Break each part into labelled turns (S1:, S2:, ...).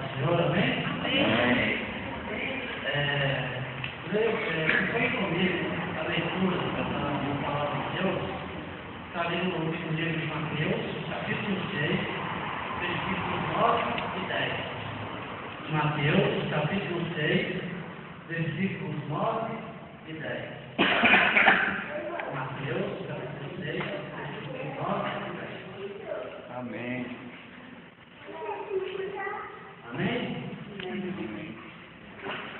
S1: do Senhor, amém?
S2: Amém.
S1: Vem comigo a leitura da palavra de Deus. Está ali no último livro de Mateus, capítulo 6, versículos 9 e 10. Mateus, capítulo 6, versículos 9 e 10. Mateus, capítulo 6, versículos 9 e 10.
S2: Amém.
S1: Amém?
S2: Amém.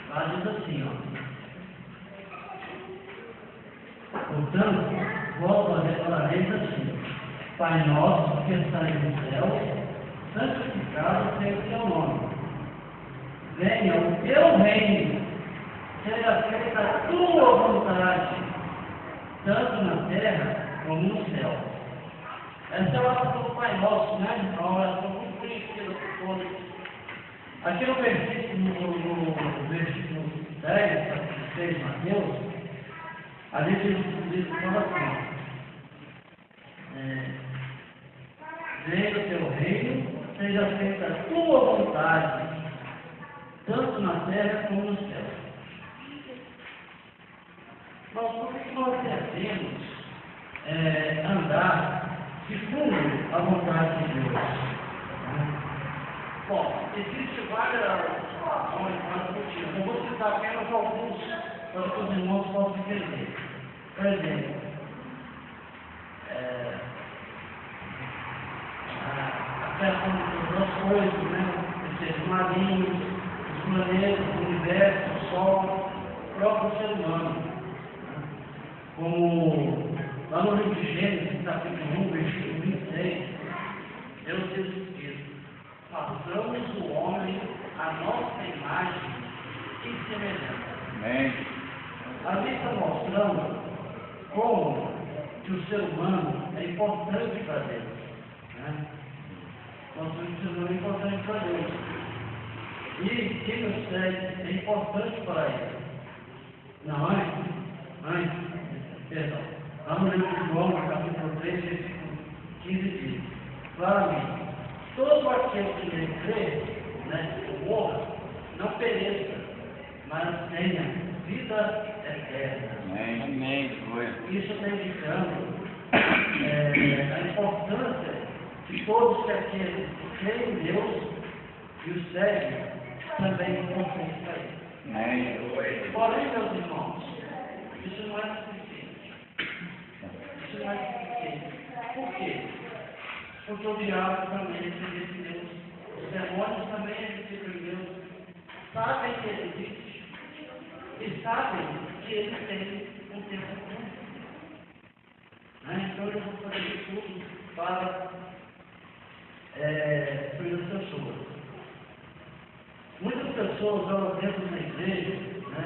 S1: Lá diz assim, ó. Portanto, vós declarareis assim: Pai nosso que estás no céu, santificado seja o teu nome. Venha o teu reino, seja feita a tua vontade, tanto na terra como no céu. Essa é a oração do Pai Nosso, né? Uma oração muito conhecida por todos. Aqui no versículo 10, capítulo 6 de Mateus, a gente fala assim: venha o teu reino, seja feita a tua vontade, tanto na terra como no céu. Nós devemos andar segundo a vontade de Deus. Bom, existem várias situações, vários motivos. Eu vou citar apenas alguns para que os irmãos possam entender. Por exemplo, a questão das coisas, né? Os seres marinhos, os planetas, o universo, o sol, o próprio ser humano. Né? Como lá no livro de Gênesis, capítulo 1, versículo 26, Deus diz o seguinte: façamos o homem a nossa imagem e semelhança.
S2: Amém.
S1: Ali está mostrando como que o ser humano é importante para Deus. Né? Mostrando que o ser humano é importante para Deus. E quem nos segue é importante para ele. Não, perdão. Lá no livro de João, no capítulo 3, versículo 15 diz: claramente, todo aquele que nele crê, né, que morra, não pereça, mas tenha vida eterna.
S2: Amém. Amém.
S1: Isso está indicando a importância de todos aqueles que creem em Deus e o seguem também confiam para ele.
S2: Amém.
S1: Porém, meus irmãos, isso não é suficiente. Isso não é suficiente. Por quê? Porque o diabo também é discípulo de Deus. Os demônios também é discípulo de Deus. Sabem que ele existe e sabem que ele tem um tempo comum. Então eu vou fazer de tudo para destruir as pessoas. Muitas pessoas vão dentro da igreja, né?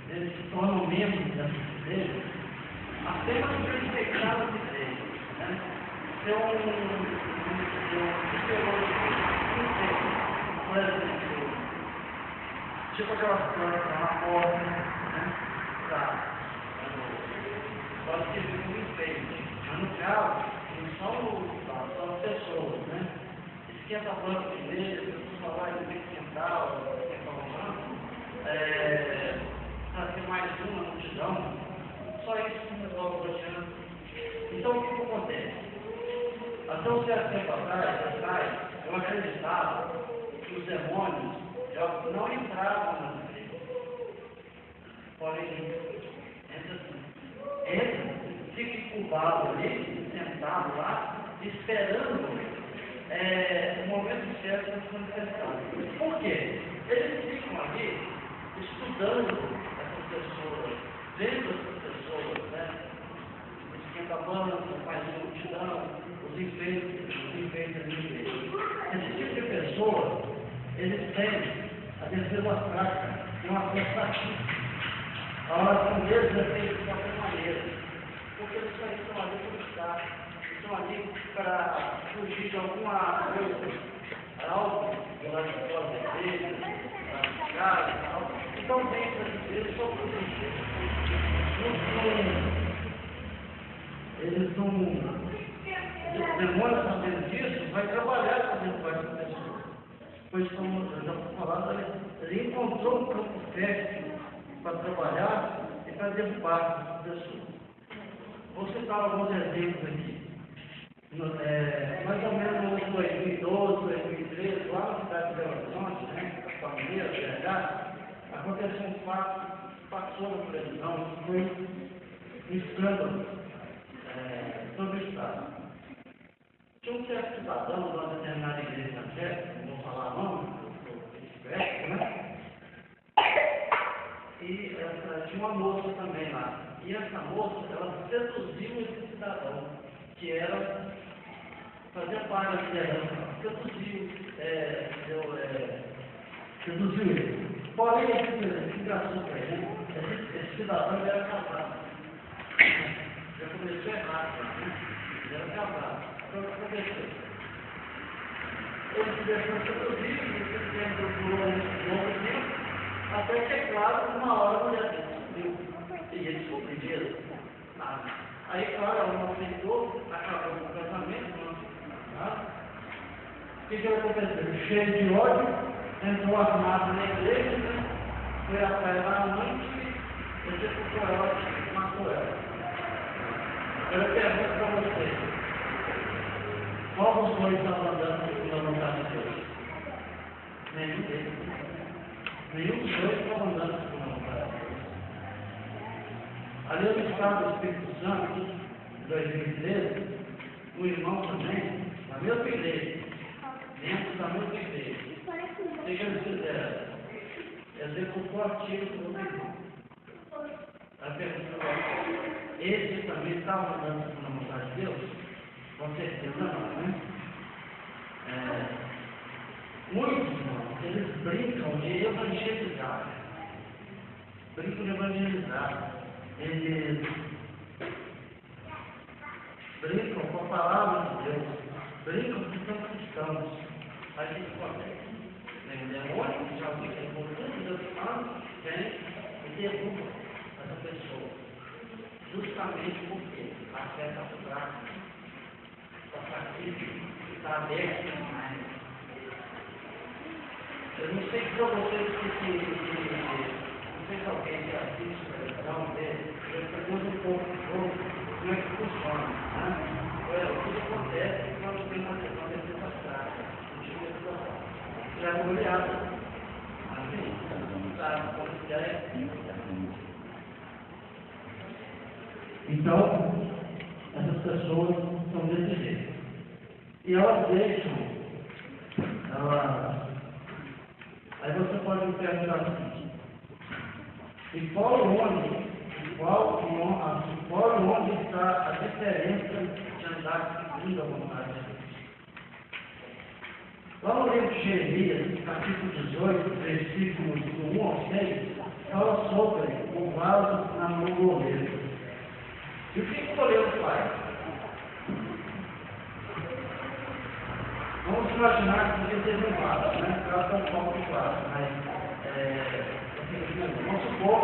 S1: Eles se tornam membros dessa igreja apenas por respeitar as igrejas. Né? Ser por exemplo, tipo aquelas plantas lá na porta, né? Pode ser muito enfeite, mas no caso, não são as pessoas, né? Esquenta a planta de igreja, as pessoas falam que tem que esquentar, esquentar o banco, para ter mais uma multidão, só isso que resolve o problema. Então o que acontece? Até um certo tempo atrás, eu acreditava que os demônios não entravam nas igrejas. Porém, entra, fica incubado ali, sentado lá, esperando o momento certo para se manifestar. Por quê? Eles ficam ali estudando essas pessoas, vendo essas pessoas, né? Esquenta a banda, faz uma multidão, os enfeites ali na igreja. Esse tipo de pessoa, eles têm a defesa prática, tem uma força artística. A oração deles é feita de qualquer maneira, porque eles estão ali para buscar, estão ali para fugir de alguma coisa, algo lá de fora da igreja, da casa e tal. Então, dentro da igreja, só por isso. Eles não. Os demônios sabendo disso, vai trabalhar para dentro da pois como eu já estou falando, ele encontrou um campo fértil para trabalhar e para derrubar as pessoas. Vou citar alguns exemplos aqui. Mais ou menos em 2012, 2013, lá na cidade de Belo Horizonte, né, Palmeiras, BH, aconteceu um fato, passou na televisão, que foi um escândalo sobre o Estado. Tinha um certo cidadão de uma determinada igreja evangélica, não vou falar o nome, porque é né? E tinha uma moça também lá. E essa moça, ela seduziu esse cidadão, que era, fazia parte da liderança, seduziu ele. Porém, esse engraçado para ele, esse cidadão era casado. Já começou errado, né? Ele era casado. Então, o que aconteceu? Ele se deixou seduzir, esse tempo durou um longo tempo, até que, é claro, uma hora a mulher dele subiu. E ele ficou pedido. Nada. Aí, claro, ela não aceitou, acabou com o casamento, não. Nada. O que aconteceu? Cheio de ódio, entrou armado na igreja, né? Foi atrás da amante e executou ela, matou ela. Eu pergunto para vocês, qual dos dois estavam andando segundo a vontade de Deus? Nenhum deles. Nenhum dos dois estava andando segundo a vontade de Deus. Ali no estado do Espírito Santo, em 2013, um irmão também, na mesma igreja, dentro da mesma igreja, o que eles fizeram? Executou a tiro do outro irmão. Aí perguntou, esse também estava andando segundo a vontade de Deus? Com certeza não, né? Muitos irmãos, eles brincam de evangelizar. Brincam de evangelizar. Eles brincam com a palavra de Deus. Brincam porque são cristãos. Aí o que acontece? Vem o demônio, que já fica em conjunto, Deus fala, vem e derruba essa pessoa. Justamente porque a fé está fraca. Está fraquíssima. Está aberta demais. Eu não sei para vocês não sei se alguém que assiste a televisão dele, eu pergunto um pouco como é que funciona, né? O que acontece quando tem uma defesa fraca, um tipo de situação. Você é goleado, assim, sabe, como que é. Então, essas pessoas são desse jeito. E elas deixam, aí você pode me perguntar assim, e qual onde está a diferença de andar segundo a vontade de Deus? Lá no livro de Jeremias, capítulo 18, versículos do 1 ao 6, fala sobre o vaso na mão do oleiro. E o que o oleiro faz? Vamos imaginar que você teve um vaso, né? Trata um copo de vaso, mas vamos supor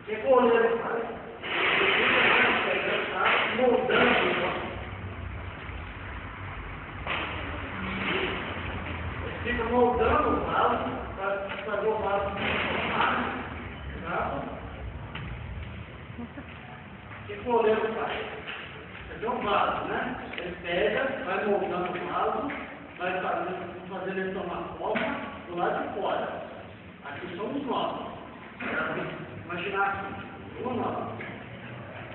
S1: que o oleiro faz? Ele está moldando o vaso. Ele fica moldando o vaso para fazer o vaso funcionar, tá? O que o oleiro faz? Você tem um vaso, né? Ele pega, vai moldando o vaso, vai fazendo ele tomar forma do lado de fora. Aqui somos nós. Imaginar assim, nós.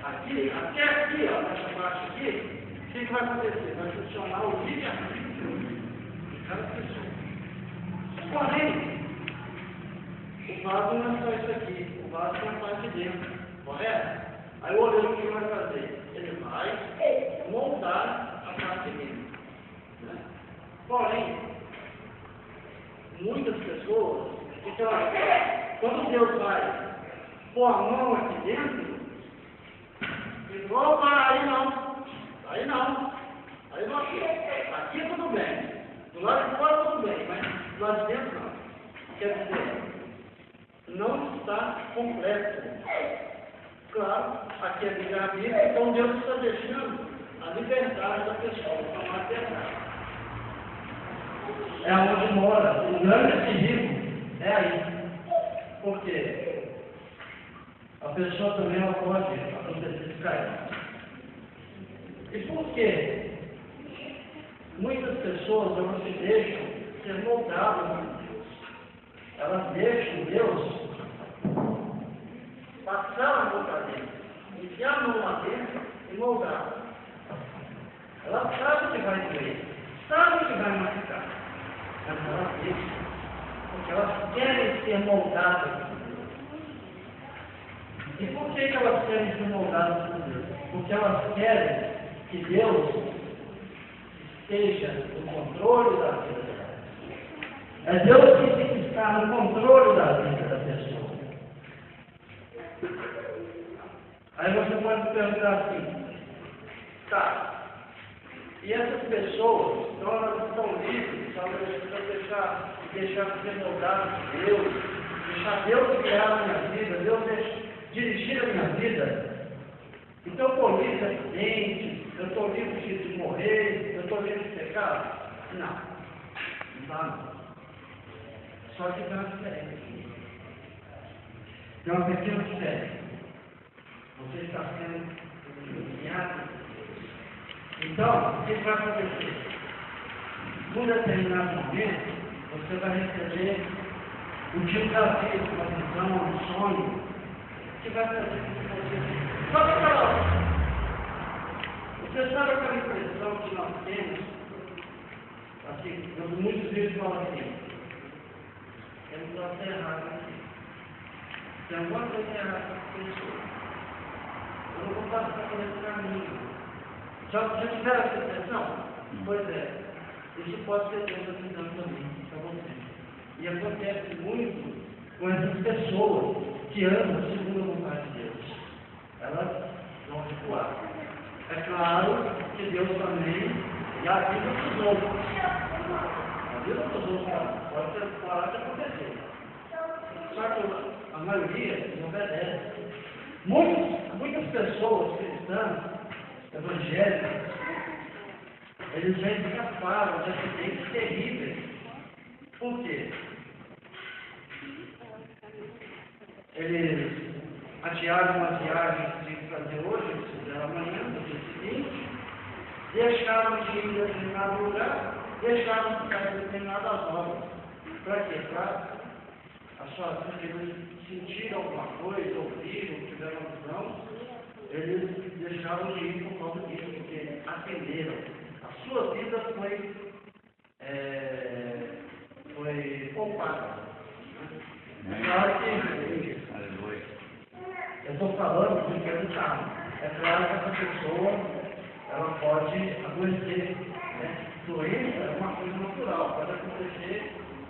S1: Aqui, até aqui, ó, nessa parte aqui, o que vai acontecer? Vai funcionar o livre-arbítrio de cada pessoa. Porém, o vaso não é só isso aqui, o vaso tem a parte de dentro, correto? Aí o oleiro o que vai fazer? Ele vai moldar a parte dele. Né? Porém, muitas pessoas, quando Deus vai pôr a mão aqui dentro, ele fala, opa, aí não, aí não aqui tudo bem, do lado de fora tudo bem, mas do lado de dentro não. Quer dizer, não está completo. Claro, aqui é livre-arbítrio, então Deus está deixando a a liberdade da pessoa, a maternidade. É onde mora. O grande perigo é aí. Por quê? A pessoa também ela pode acontecer de cair. E por quê? Muitas pessoas elas se deixam ser moldadas por Deus. Elas deixam Deus passar a mão para dentro, enfiar a mão lá dentro e moldar. Ela sabe que vai doer, sabe que vai machucar, mas elas deixam, porque elas querem ser moldadas por Deus. E por que elas querem ser moldadas por Deus? Porque elas querem que Deus esteja no controle da vida dela. É Deus que tem que estar no controle da vida da pessoa. Aí você pode perguntar assim, tá, e essas pessoas, então elas estão livres, elas deixar de ser moldadas por Deus, deixar Deus criar a minha vida, Deus dirigir a minha vida. Então eu estou livre de acidente, eu estou livre de morrer, eu estou livre de pecar? Não, não está não. Só que tem uma diferença. Tem uma pequena diferença. Você está sendo enviado. Então, o que vai acontecer? Num determinado momento, você vai receber um desafio, uma visão, um sonho, que vai fazer com que você... Só que aquela... Você sabe aquela impressão que nós temos? Assim, muitos vezes falam assim, temos uma coisa errada aqui. Tem alguma coisa errada com a pessoa. Eu não vou passar por esse caminho. Já tiveram essa impressão? Pois é. Isso pode ser Deus avisando também para você. E acontece muito com essas pessoas que andam segundo a vontade de Deus. Elas vão recuar. É claro que Deus também e a vida dos outros. A vida dos outros pode ser claro que acontecer. Só que a maioria não obedece. Muitas pessoas cristãs, evangélicas, eles já escaparam de acidentes terríveis. Por quê? Eles adiaram uma viagem que tinha que fazer hoje, eles fizeram amanhã, no dia seguinte, deixaram de ir em determinado lugar, deixaram de ficar em determinadas horas. Para quê? Para a sua vida, eles sentiram alguma coisa, ouviram, tiveram visão, eles deixaram de ir por causa disso, porque atenderam. A sua vida foi poupada. Claro que eu estou falando de perguntar. É claro que essa pessoa ela pode adoecer. Né? Doença é uma coisa natural, pode acontecer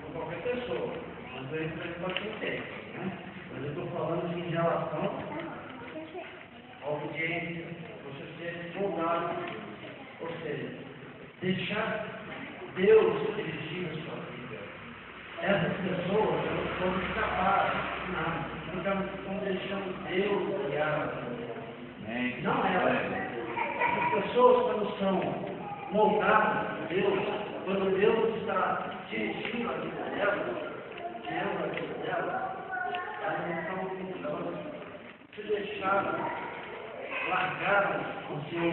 S1: com qualquer pessoa. Mas doença pode acontecer. Né? Mas eu estou falando em relação à obediência, você ser moldado, ou seja, deixar Deus dirigir a sua vida. Essas pessoas elas podem escapar, não estão deixando Deus guiar a vida. Não é. Essas pessoas, quando são moldadas por Deus, quando Deus está dirigindo a vida delas, guiando a vida delas, elas se deixaram, largaram o seu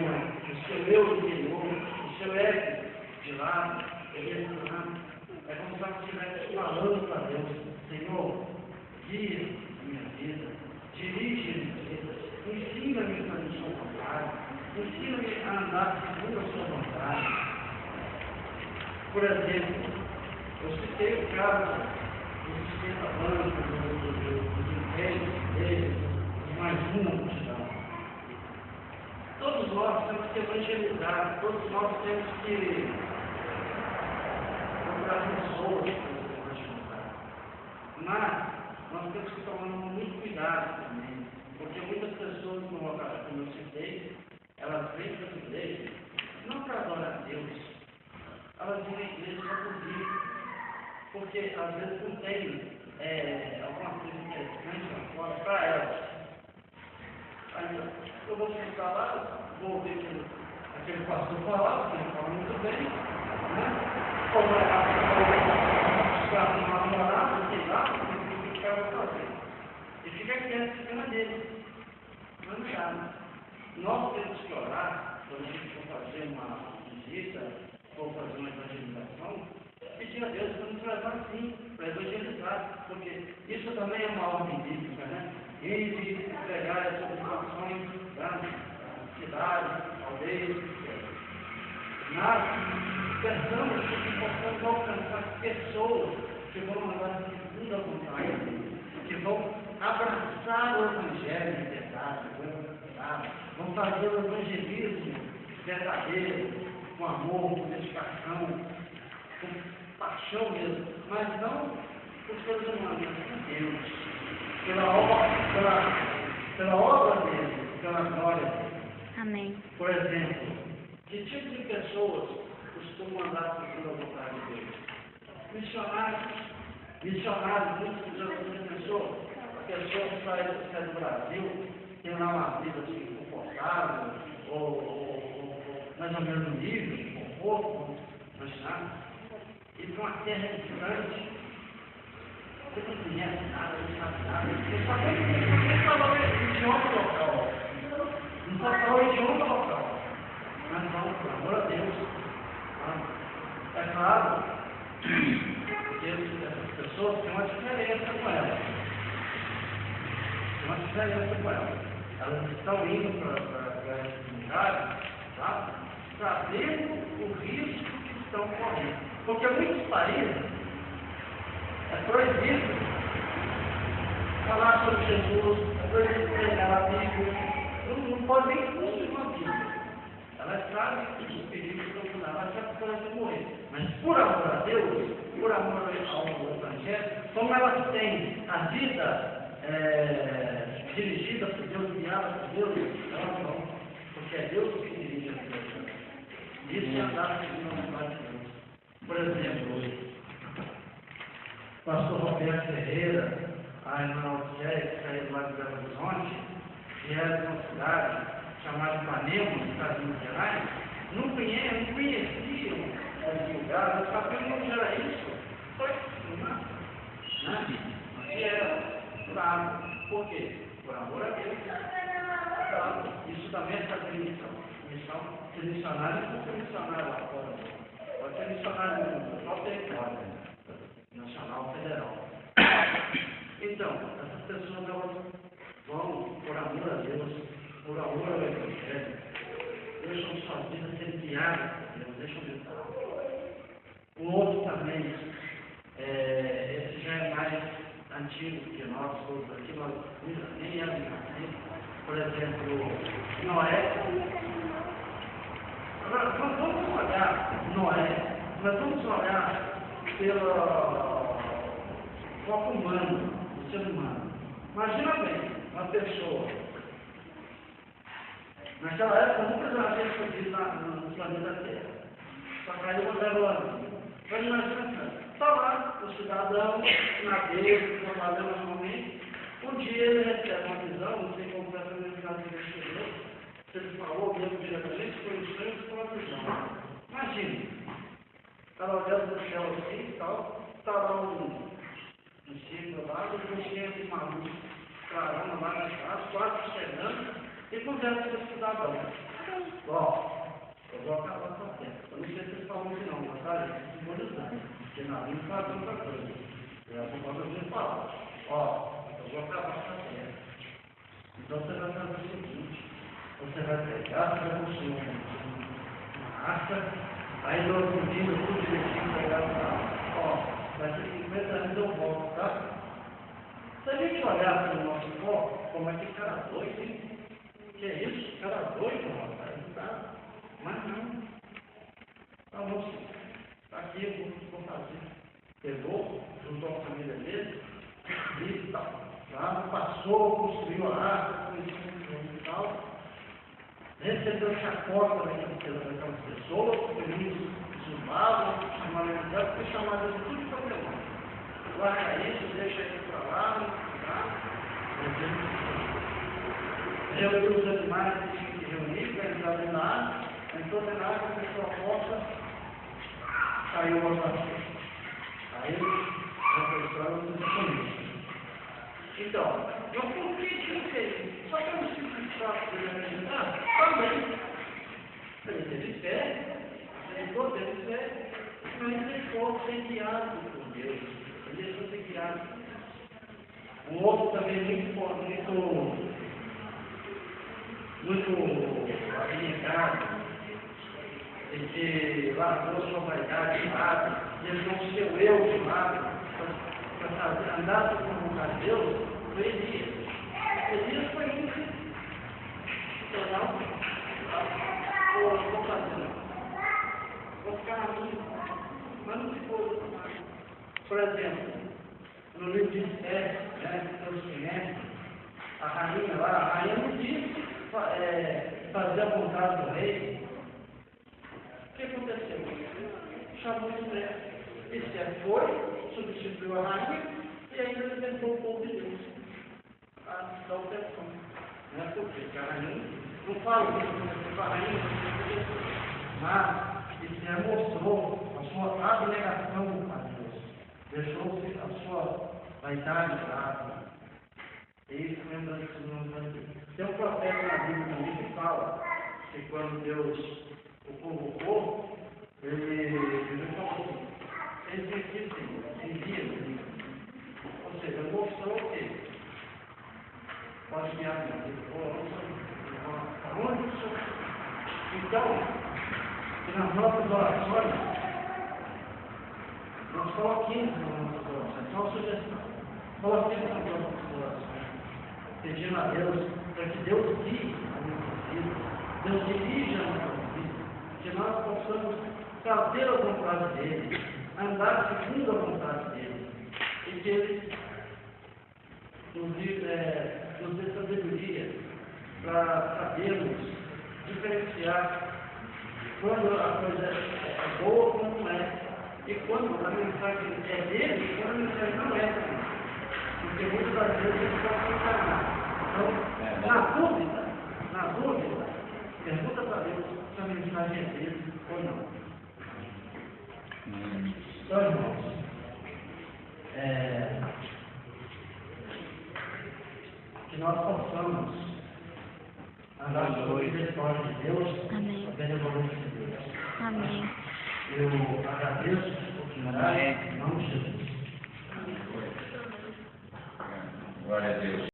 S1: eu interior, o seu ego de lado, é como se ela estivesse falando para Deus, Senhor, guia a minha vida, dirige a minha vida, ensina-me a fazer a sua vontade, ensina-me a andar segundo a sua vontade. Por exemplo, eu citei o caso dos esquentabanhos, dos impérios, de mais uma multidão. Todos nós temos que evangelizar, todos nós temos que procurar pessoas para evangelizar. Mas nós temos que tomar muito cuidado também, porque muitas pessoas, como eu citei, elas vêm para a igreja não para adorar a Deus, elas vêm à igreja para ouvir, porque às vezes não tem alguma coisa interessante lá fora para elas. Aí, eu vou sentar lá, vou ouvir aquele pastor falava, que ele fala muito bem, né? Como para uma namorada, sei lá, o que o cara vai fazer. E fica quieto em cima dele. Não é nada. Nós temos que orar, quando a gente for fazer uma visita, for fazer uma evangelização, pedir a Deus para nos levar assim, para evangelizar, porque isso também é uma ordem bíblica, né? E pregar essas informações das cidades, aldeias, nós pensamos que possamos alcançar pessoas que vão andar segundo a vontade, que vão abraçar o Evangelho de verdade, vão fazer o evangelismo verdadeiro, com amor, com dedicação, com paixão mesmo, mas não por seres humanos, mas por Deus, pela obra dele, pela glória dele.
S3: Amém.
S1: Por exemplo, que tipo de pessoas costumam andar segundo a vontade de Deus? Missionários, muitos anos de pessoa, a pessoa que sai do Brasil, tem lá uma vida assim, confortável, ou mais ou menos no nível de conforto, vamos imaginar, e para uma terra distante, você não conhece nada, não sabe nada, você só tem que falar o idioma local, não só falar o idioma local, mas vamos, pelo amor a Deus, é claro que essas pessoas têm uma diferença com elas, elas estão indo para esse lugar, tá? Sabendo o risco que estão correndo. Porque em muitos países é proibido falar sobre Jesus, é proibido pregar a Bíblia, não pode nem construir uma Bíblia. Elas sabem que os perigos estão lá, elas sabem que elas vão morrer. Mas por amor a Deus, por amor ao Evangelho, como elas têm a vida dirigida por Deus, guiada por Deus, elas vão, porque é Deus que dirige a vida. Isso é andar segundo a vontade de Deus. Por exemplo, o pastor Roberto Ferreira, a irmã Odisseia, que saiu lá de Belo Horizonte, que era de uma cidade chamada Ipanema, no estado de Minas Gerais, não conheciam esse lugar, não sabiam onde era isso. Foi filmar, né? E era por água. Por quê? Por amor a Deus. Claro, isso também é fazer missão, ser missionário, não ser missionário lá fora. Pode ser missionário no próprio território nacional, federal. Então, essas pessoas elas vão, por amor a Deus, por amor ao Evangelho, deixam sua vida ser guiada por Deus, deixam de estar. O outro também, esse já é mais antigo que nós todos aqui, nós nem éramos nascidos. Por exemplo, Noé. Agora, nós vamos olhar Noé, nós vamos olhar pelo foco humano, do ser humano. Imagina bem, uma pessoa. Naquela época nunca já havia surgido no planeta Terra. Só caiu uma garoa. Mas imagina, está lá o cidadão, na dele, trabalhando normalmente. Um dia ele recebe uma visão, não sei como foi a primeira vez que ele chegou. Se ele falou mesmo diretamente, foi um sonho, foi uma visão. Imagina, estava olhando no céu assim e tal, estava lá um círculo lá, depois tinha uma luz clarona lá na casa, quase chegando. E conversa com o cidadão. Ó, eu vou acabar com a terra. Eu não sei se eles falam isso não, mas tá ali, simbolizando. Porque na Bíblia faz outra coisa. Eu vou fazer falar. Ó, eu vou acabar com a terra. Então você vai fazer o seguinte. Você vai pegar, você vai construir uma arca, aí no outro dia, tudo direitinho, pegar pra ó, vai ser 50 anos eu volto, tá? Se a gente olhar para o nosso corpo, como é que cara doido, hein? Que é isso? Cara doido, rapaz, não dá. Mas não. Tá, moço, tá aqui, eu vou fazer. Pegou, juntou a família dele, e tal. Tá, passou, construiu a arca, construiu e tal. Recebeu chacota daquelas pessoas, porque muitos zumbavam, chamavam de porque chamavam de tudo para o mundo. Larga isso, deixa ele para lá, tá? Reuniu os animais que tinham que reunir, para entrar na água, Entrou dentro da água, fechou a porta, caiu o motor. Aí, essa história não tem comigo. Então, eu por que isso? Só pelo simples fato de ele acreditar, também. Ele teve fé, acreditou, teve fé, mas ele deixou ser guiado por Deus. Ele deixou ser guiado. Um outro também muito abnegado, ele largou sua vaidade de lado, deixou o seu eu de lado, para andar com a vontade de Deus, foi Elias. Elias foi ímpio. Então, não, vou fazer, vou ficar na minha, mas não ficou. Por exemplo, no livro de Esther, né, que todos conhecem, a rainha não disse fazer a vontade do rei. O que aconteceu? Chamou Esther. Esther foi, substituiu a rainha e ainda alimentou o povo de Deus. Da opressão. Não é porque a rainha, não falo isso com a rainha, mas Esther mostrou a sua abnegação a Deus. Deixou-se a sua vaidade lá. Isso lembra que não vai ter. Tem um profeta na Bíblia também que fala que quando Deus o convocou, ele falou assim, ele envia, ou seja, mostrou que pode guiar minha vida, aonde o Senhor. Então, nas nossas orações, nós coloquemos nas nossas orações, só uma sugestão, coloquemos nas nossas orações, pedindo a Deus para que Deus guie a nossa vida, Deus dirija a nossa vida, que nós possamos fazer a vontade dele, andar segundo a vontade dele, e que ele nos dê sabedoria para sabermos diferenciar quando a coisa é boa ou quando não é, e quando a mensagem é dele e quando a mensagem não é também. Porque muitas das vezes a gente pode se enganar. Então, na dúvida, pergunta para Deus se a mensagem é dele ou não. Então, irmãos, que nós possamos andar sobre a vitória de Deus, a benevolência de Deus.
S3: Amém.
S1: Eu agradeço a oportunidade, em nome de Jesus.
S2: Glória a Deus.